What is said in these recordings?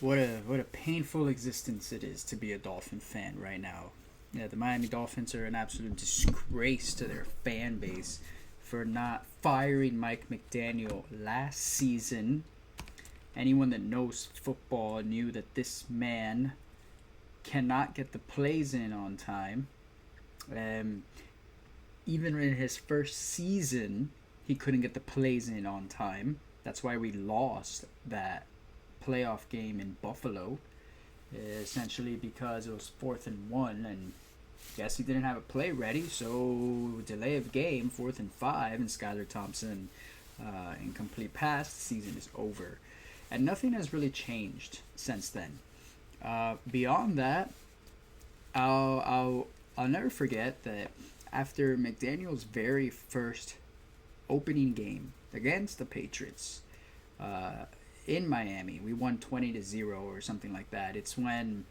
What a painful existence it is to be a Dolphin fan right now. Yeah, the Miami Dolphins are an absolute disgrace to their fan base for not firing Mike McDaniel last season. Anyone that knows football knew that this man cannot get the plays in on time. Um, Even in his first season, he couldn't get the plays in on time. That's why we lost that playoff game in Buffalo, essentially because it was 4th and 1, and I guess he didn't have a play ready, so delay of game, 4th and 5, and Skylar Thompson incomplete pass. The season is over, and nothing has really changed since then. Beyond that, I'll never forget that after McDaniel's very first opening game against the Patriots in Miami, we won 20-0 or something like that. It's when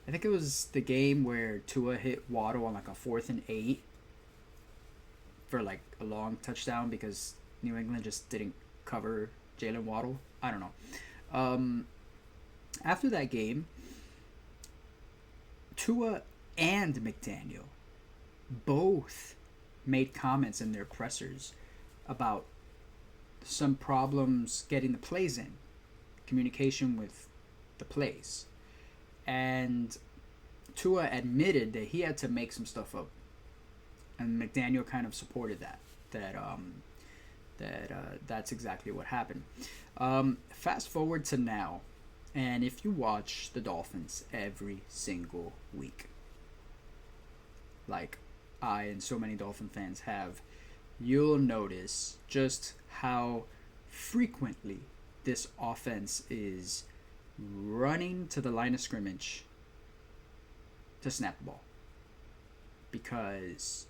I think it was the game where Tua hit Waddle on like a 4th and 8 for like a long touchdown because New England just didn't cover Jalen Waddle. I don't know. After that game, Tua and McDaniel both made comments in their pressers about some problems getting the plays in, communication with the plays. And Tua admitted that he had to make some stuff up. And McDaniel kind of supported that. That's exactly what happened. Fast forward to now, and if you watch the Dolphins every single week, like I and so many Dolphin fans have, you'll notice just how frequently this offense is running to the line of scrimmage to snap the ball because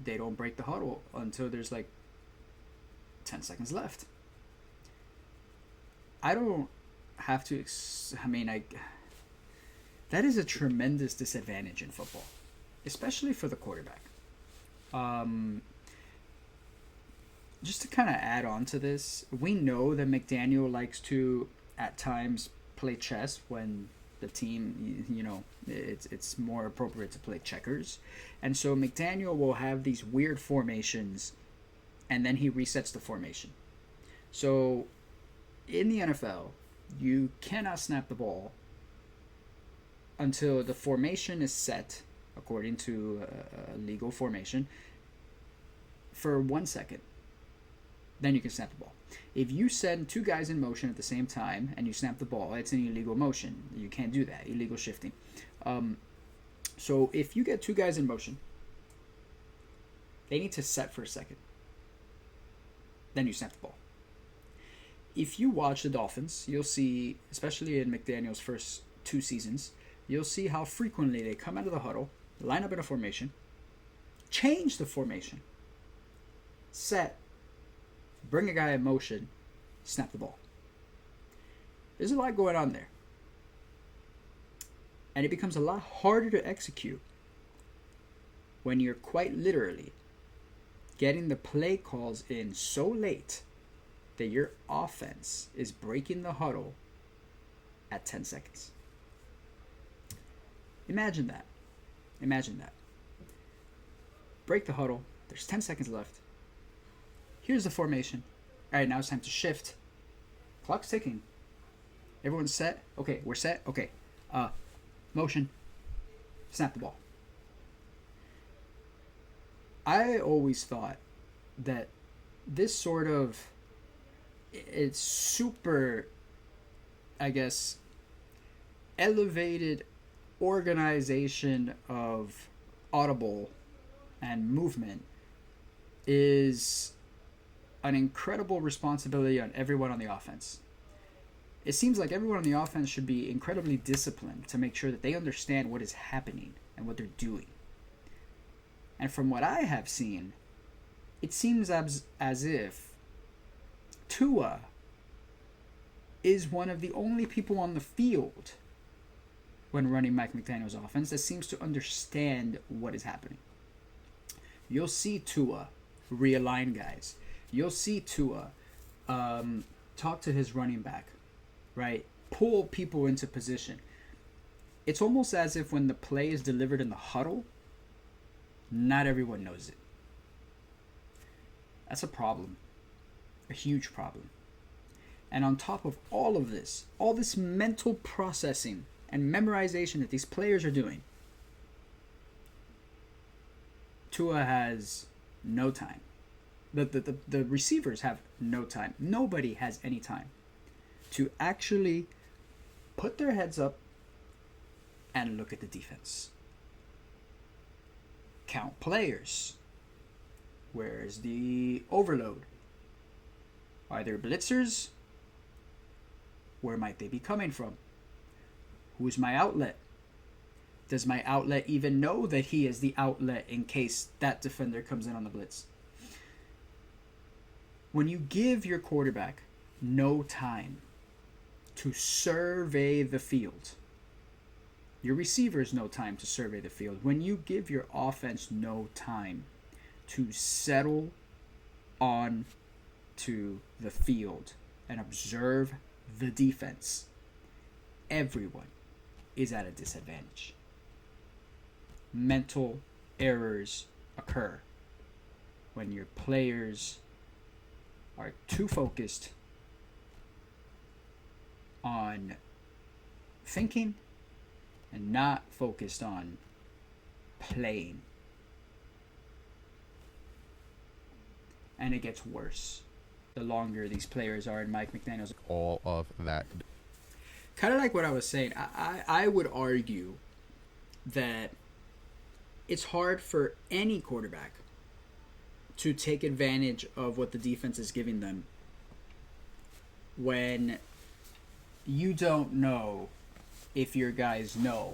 they don't break the huddle until there's like 10 seconds left. I don't have to that is a tremendous disadvantage in football, especially for the quarterback. Just to kind of add on to this, we know that McDaniel likes to at times play chess when the team, it's more appropriate to play checkers. And so McDaniel will have these weird formations and then he resets the formation. So in the NFL, you cannot snap the ball until the formation is set according to a legal formation for 1 second. Then you can snap the ball. If you send two guys in motion at the same time and you snap the ball, it's an illegal motion. You can't do that. Illegal shifting. So if you get two guys in motion, they need to set for a second. Then you snap the ball. If you watch the Dolphins, you'll see, especially in McDaniel's first 2 seasons, you'll see how frequently they come out of the huddle, line up in a formation, change the formation, set, bring a guy in motion, snap the ball. There's a lot going on there. And it becomes a lot harder to execute when you're quite literally getting the play calls in so late that your offense is breaking the huddle at 10 seconds. Imagine that. Imagine that. Break the huddle. There's 10 seconds left. Here's the formation. All right, now it's time to shift. Clock's ticking. Everyone's set? Okay, we're set? Okay. Motion. Snap the ball. I always thought that this sort of, it's super, I guess, elevated organization of audible and movement is an incredible responsibility on everyone on the offense. It seems like everyone on the offense should be incredibly disciplined to make sure that they understand what is happening and what they're doing. And from what I have seen, it seems as if Tua is one of the only people on the field when running Mike McDaniel's offense that seems to understand what is happening. You'll see Tua realign guys. You'll see Tua talk to his running back, right? pull people into position. It's almost as if when the play is delivered in the huddle, not everyone knows it. That's a problem. A huge problem. And on top of all of this, all this mental processing and memorization that these players are doing, Tua has no time. The receivers have no time. Nobody has any time to actually put their heads up and look at the defense. Count players. Where's the overload? Are there blitzers? Where might they be coming from? Who's my outlet? Does my outlet even know that he is the outlet in case that defender comes in on the blitz? When you give your quarterback no time to survey the field, your receivers no time to survey the field. When you give your offense no time to settle on to the field and observe the defense, everyone is at a disadvantage. Mental errors occur when your players are too focused on thinking and not focused on playing. And it gets worse the longer these players are in Mike McDaniel's. All of that. Kind of like what I was saying, I would argue that it's hard for any quarterback to take advantage of what the defense is giving them when you don't know if your guys know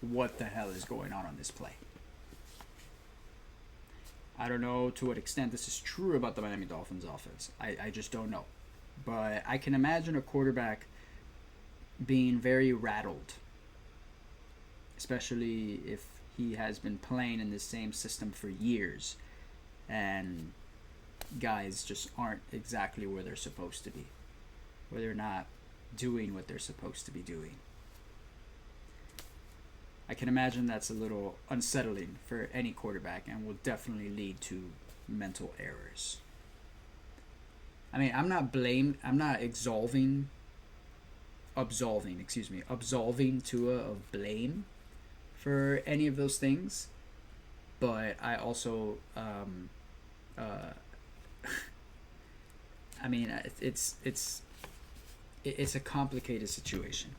what the hell is going on this play. I don't know to what extent this is true about the Miami Dolphins offense. I just don't know. But I can imagine a quarterback being very rattled, especially if he has been playing in the same system for years and guys just aren't exactly where they're supposed to be, where they're not doing what they're supposed to be doing. I can imagine that's a little unsettling for any quarterback and will definitely lead to mental errors. I mean, I'm not absolving Tua of blame for any of those things, but I also, I mean, it's a complicated situation.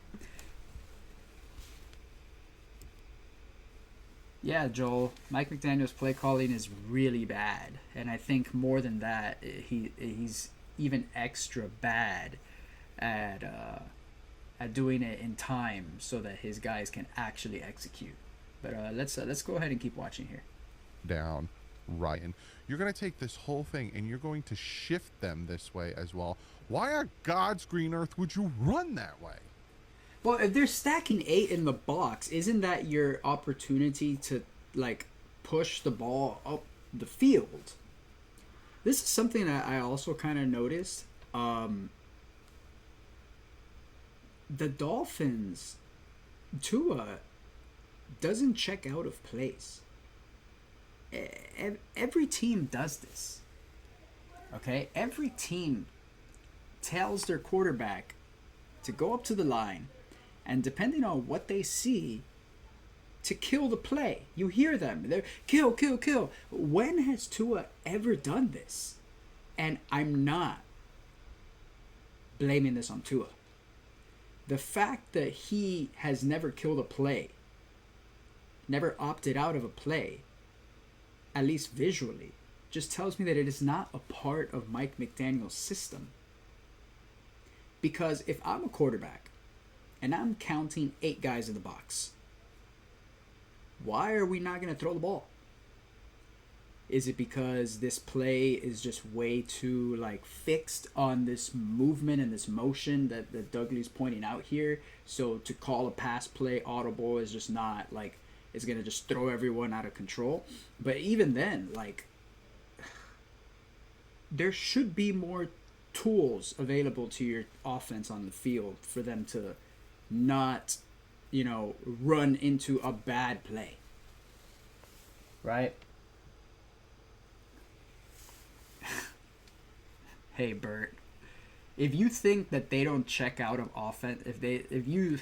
Yeah, Joel, Mike McDaniel's play calling is really bad, and I think more than that, he's even extra bad at doing it in time so that his guys can actually execute. But let's go ahead and keep watching here. Down, Ryan. You're going to take this whole thing and you're going to shift them this way as well. Why on God's green earth would you run that way? Well, if they're stacking 8 in the box, isn't that your opportunity to, like, push the ball up the field? This is something that I also kind of noticed. The Dolphins, Tua doesn't check out of place. Every team does this. Okay? Every team tells their quarterback to go up to the line, and depending on what they see, to kill the play. You hear them. They're kill, kill, kill. When has Tua ever done this? And I'm not blaming this on Tua. The fact that he has never killed a play, never opted out of a play, at least visually, just tells me that it is not a part of Mike McDaniel's system. Because if I'm a quarterback and I'm counting 8 guys in the box, why are we not going to throw the ball? Is it because this play is just way too fixed on this movement and this motion that Dougley's pointing out here? So to call a pass play audible is just not it's going to just throw everyone out of control. But even then, there should be more tools available to your offense on the field for them to not, run into a bad play. Right? Hey, Bert. If you think that they don't check out of offense, if you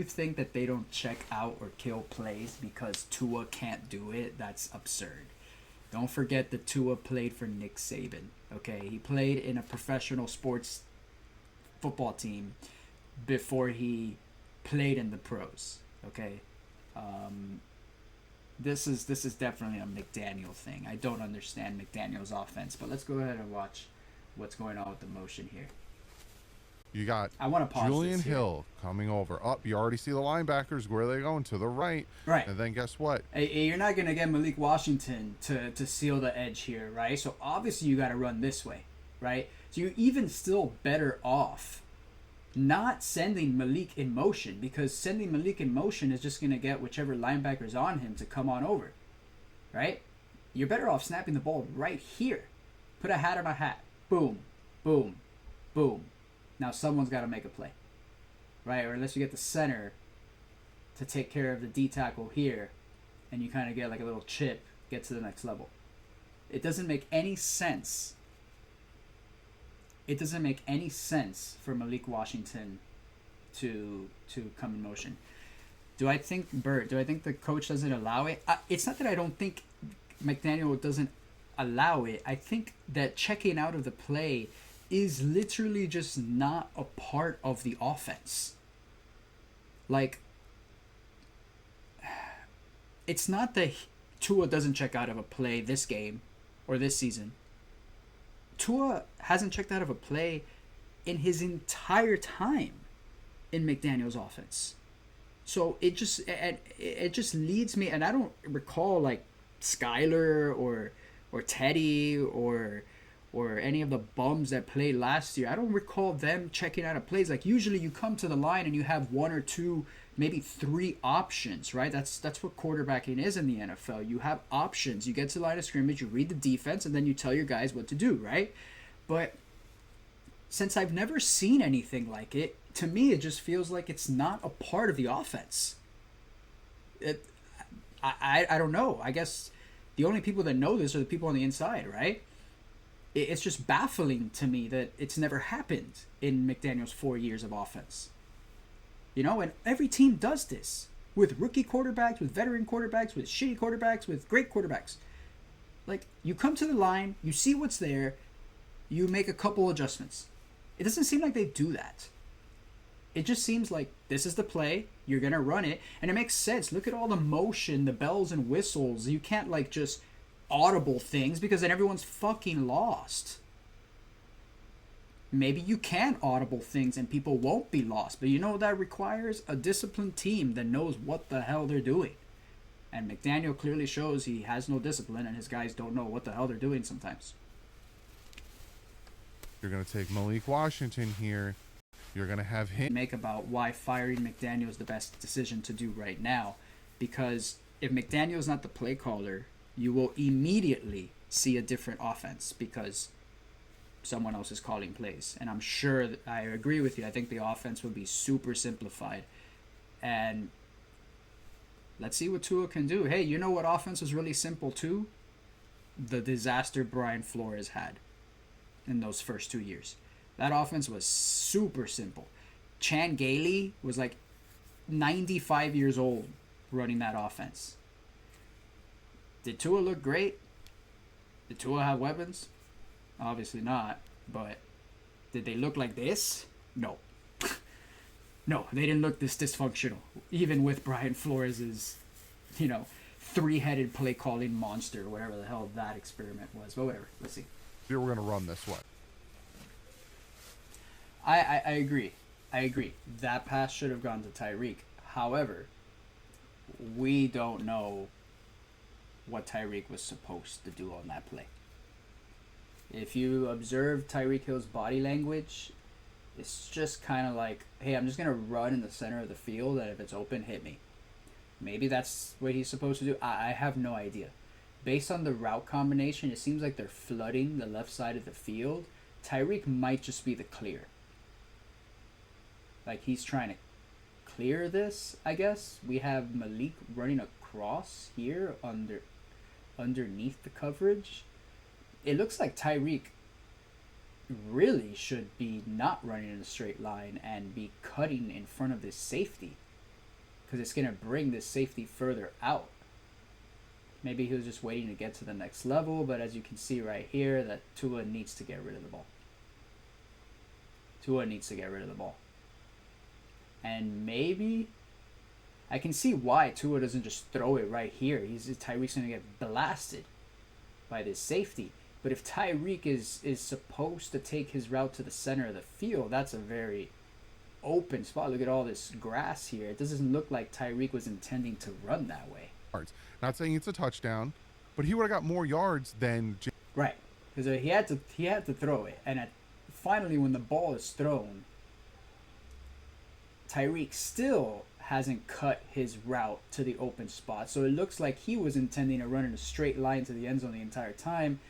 think that they don't check out or kill plays because Tua can't do it, that's absurd. Don't forget that Tua played for Nick Saban. Okay, he played in a professional sports football team before he played in the pros. Okay, this is definitely a McDaniel thing. I don't understand McDaniel's offense, but let's go ahead and watch what's going on with the motion here. You got I want to pause Julian Hill coming over. Up, you already see the linebackers. Where are they going? To the right. Right. And then guess what? Hey, you're not going to get Malik Washington to seal the edge here, right? So obviously you got to run this way, right? So you're even still better off not sending Malik in motion, because sending Malik in motion is just going to get whichever linebacker's on him to come on over, right? You're better off snapping the ball right here. Put a hat on a hat. Boom, boom, boom. Now someone's got to make a play, right? Or unless you get the center to take care of the D tackle here, and you kind of get like a little chip, get to the next level. It doesn't make any sense. It doesn't make any sense for Malik Washington to come in motion. Do I think the coach doesn't allow it? It's not that I don't think McDaniel doesn't allow it. I think that checking out of the play is literally just not a part of the offense. Like, it's not that Tua doesn't check out of a play this game or this season. Tua hasn't checked out of a play in his entire time in McDaniel's offense. So it just leads me, and I don't recall like Skyler or Teddy or any of the bums that played last year. I don't recall them checking out of plays. Like, usually you come to the line and you have one or two, maybe three options, right? That's what quarterbacking is in the NFL. You have options. You get to the line of scrimmage, you read the defense, and then you tell your guys what to do, right? But since I've never seen anything like it, to me it just feels like it's not a part of the offense. I don't know. I guess the only people that know this are the people on the inside, right? It's just baffling to me that it's never happened in McDaniel's 4 years of offense. And every team does this with rookie quarterbacks, with veteran quarterbacks, with shitty quarterbacks, with great quarterbacks. Like, you come to the line, you see what's there, you make a couple adjustments. It doesn't seem like they do that. It just seems like this is the play, you're going to run it, and it makes sense. Look at all the motion, the bells and whistles. You can't like just audible things, because then everyone's fucking lost. Maybe you can audible things and people won't be lost, but you know what that requires? A disciplined team that knows what the hell they're doing. And McDaniel clearly shows he has no discipline, and his guys don't know what the hell they're doing sometimes. You're going to take Malik Washington here. You're going to have him Make about why firing McDaniel is the best decision to do right now, because if McDaniel is not the play caller, you will immediately see a different offense because someone else is calling plays. And I'm sure that I agree with you. I think the offense will be super simplified. And let's see what Tua can do. Hey, you know what offense was really simple too? The disaster Brian Flores had in those first 2 years. That offense was super simple. Chan Gailey was like 95 years old running that offense. Did Tua look great? Did Tua have weapons? Obviously not. But did they look like this? No. No, they didn't look this dysfunctional. Even with Brian Flores' three-headed play calling monster, whatever the hell that experiment was. But whatever. Let's see. Here we're going to run this way. I agree. I agree. That pass should have gone to Tyreek. However, we don't know what Tyreek was supposed to do on that play. If you observe Tyreek Hill's body language, it's just kind of like, hey, I'm just going to run in the center of the field, and if it's open, hit me. Maybe that's what he's supposed to do. I have no idea. Based on the route combination, it seems like they're flooding the left side of the field, Tyreek might just be the clear. Like, he's trying to clear this, I guess. We have Malik running across here underneath the coverage. It looks like Tyreek really should be not running in a straight line and be cutting in front of this safety, because it's going to bring this safety further out. Maybe he was just waiting to get to the next level, but as you can see right here, that Tua needs to get rid of the ball. Tua needs to get rid of the ball. And maybe I can see why Tua doesn't just throw it right here. Tyreek's going to get blasted by this safety. But if Tyreek is supposed to take his route to the center of the field, that's a very open spot. Look at all this grass here. It doesn't look like Tyreek was intending to run that way. Not saying it's a touchdown, but he would have got more yards than... Right. Because he had to throw it. And finally, when the ball is thrown, Tyreek still hasn't cut his route to the open spot. So it looks like he was intending to run in a straight line to the end zone the entire time.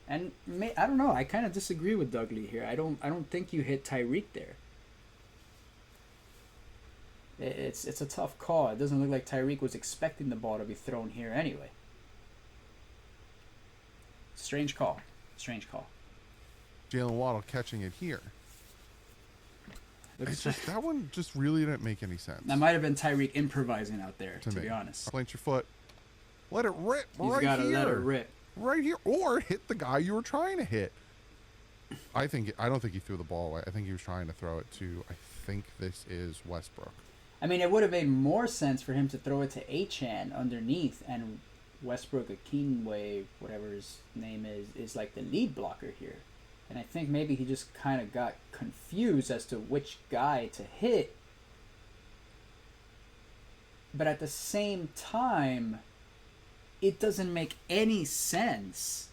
And I don't know. I kind of disagree with Dudley here. I don't think you hit Tyreek there. It's a tough call. It doesn't look like Tyreek was expecting the ball to be thrown here anyway. Strange call. Strange call. Jalen Waddle catching it here. It's just, that one just really didn't make any sense. That might have been Tyreek improvising out there, to be honest. Plant your foot. Let it rip He's right gotta here. let it rip. Right here. Or hit the guy you were trying to hit. I don't think he threw the ball away. I think he was trying to throw it to, I think this is Westbrook. I mean, it would have made more sense for him to throw it to Achane underneath, and Westbrook Akinway, whatever his name is like the lead blocker here. And I think maybe he just kind of got confused as to which guy to hit. But at the same time, it doesn't make any sense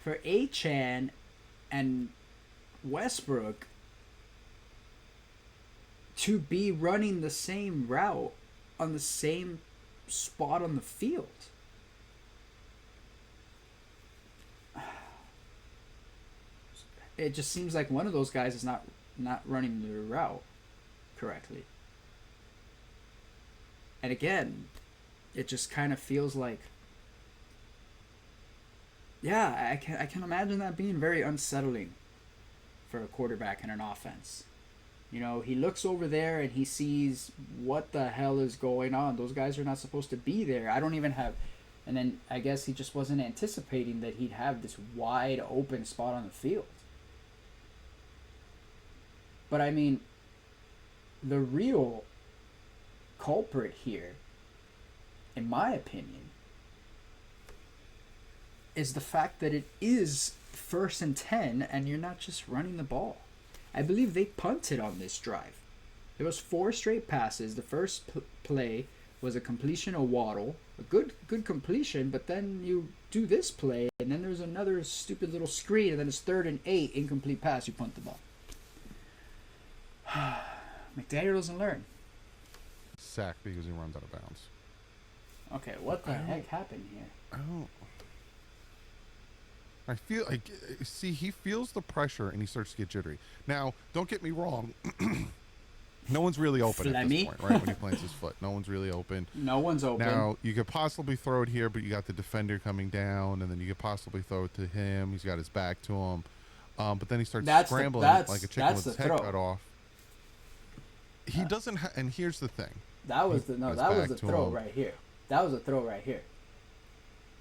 for Achane and Westbrook to be running the same route on the same spot on the field. It just seems like one of those guys is not running the route correctly. And again, it just kind of feels like, yeah, I can imagine that being very unsettling for a quarterback in an offense. You know, he looks over there and he sees what the hell is going on. Those guys are not supposed to be there. I don't even have... And then I guess he just wasn't anticipating that he'd have this wide open spot on the field. But I mean, the real culprit here, in my opinion, is the fact that it is 1st and 10 and you're not just running the ball. I believe they punted on this drive. There was 4 straight passes. The first play was a completion of Waddle, a good completion, but then you do this play, and then there's another stupid little screen, and then it's 3rd and 8, incomplete pass, you punt the ball. McDaniel doesn't learn. Sack because he runs out of bounds. Okay, what the heck happened here? I feel like, see, he feels the pressure and he starts to get jittery. Now, don't get me wrong. No one's really open at this point, right? When he plants his foot, no one's really open. No one's open. Now, you could possibly throw it here, but you got the defender coming down, and then you could possibly throw it to him. He's got his back to him. But then he starts scrambling like a chicken with his head cut off. He doesn't and here's the thing. That was the throw right here. That was a throw right here.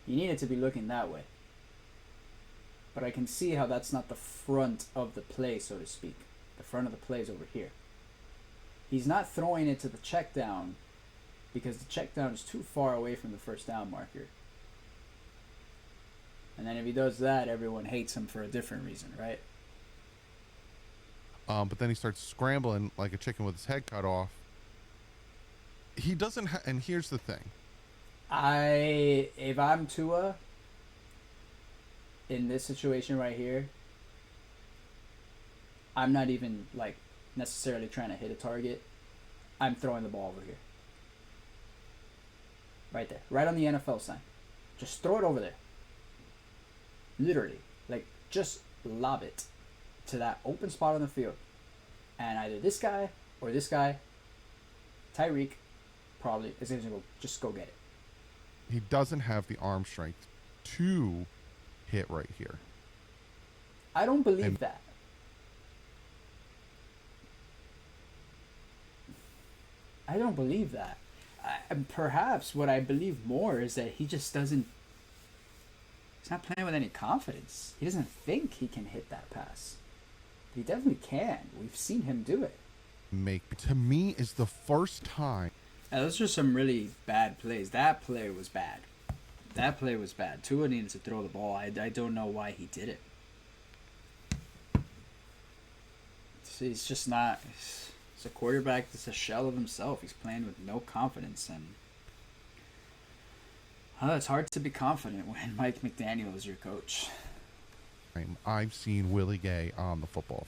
You needed to be looking that way. But I can see how that's not the front of the play, so to speak. The front of the play is over here. He's not throwing it to the check down because the check down is too far away from the first down marker. And then if he does that, everyone hates him for a different reason, right? But then he starts scrambling like a chicken with his head cut off. He doesn't and here's the thing. If I'm Tua in this situation right here, I'm not even like necessarily trying to hit a target. I'm throwing the ball over here. Right there. Right on the NFL sign. Just throw it over there. Literally. Like, just lob it to that open spot on the field, and either this guy or this guy, Tyreek, probably is going to just go get it. He doesn't have the arm strength to hit right here. I don't believe that. I don't believe that. And perhaps what I believe more is that he just doesn't. He's not playing with any confidence. He doesn't think he can hit that pass. He definitely can. We've seen him do it. To me, is the first time. Those are some really bad plays. That play was bad. That play was bad. Tua needed to throw the ball. I don't know why he did it. He's just not. He's a quarterback that's a shell of himself. He's playing with no confidence, and it's hard to be confident when Mike McDaniel is your coach. I've seen Willie Gay on the football